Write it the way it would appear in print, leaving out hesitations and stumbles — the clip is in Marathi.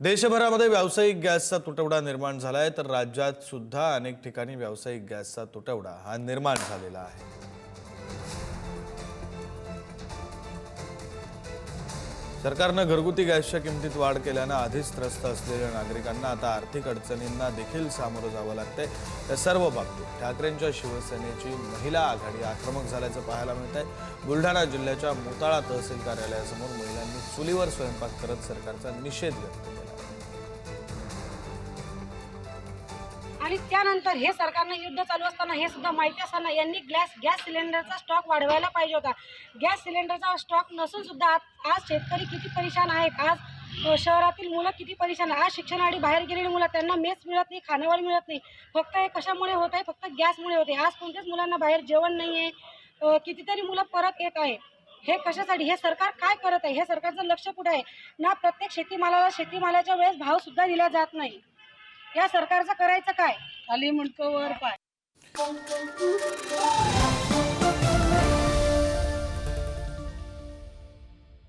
देशभरामध्ये व्यावसायिक गॅसचा तुटवडा निर्माण झालाय तर राज्यात सुद्धा अनेक ठिकाणी व्यावसायिक गॅसचा तुटवडा हा निर्माण झालेला आहे। सरकारने घरगुती गॅसच्या किमतीत वाढ केल्याने आधीच त्रस्त असलेल्या नागरिकांना आता आर्थिक अडचणींना देखील सामोरं जावं लागतंय। त्या सर्व बाबतीत ठाकरेंच्या शिवसेनेची महिला आघाडी आक्रमक झाल्याचं पाहायला मिळतंय। बुलढाणा जिल्ह्याच्या मोताळा तहसील कार्यालयासमोर महिलांनी चुलीवर स्वयंपाक करत सरकारचा निषेध व्यक्त केला आणि त्यानंतर हे सरकारने युद्ध चालू असताना हे सुद्धा माहिती असताना यांनी गॅस सिलेंडरचा स्टॉक वाढवायला पाहिजे होता। गॅस सिलेंडरचा स्टॉक नसून सुद्धा आज शेतकरी किती परेशान आहेत, आज शहरातील मुलं किती परेशान आहेत, आज शिक्षणासाठी बाहेर गेलेली मुलं त्यांना मेस मिळत नाही, खानावळ मिळत नाही। फक्त हे कशामुळे होत आहे? फक्त गॅसमुळे होते। आज कोणत्याच मुलांना बाहेर जेवण नाही आहे, कितीतरी मुलं परत येत आहे। हे कशासाठी? हे सरकार काय करत आहे? हे सरकारचं लक्ष कुठे आहे? ना प्रत्येक शेतीमालाच्या वेळेस भाव सुद्धा दिला जात नाही। या सरकारचं करायचं काय? खाली मुंडकं वर पाय।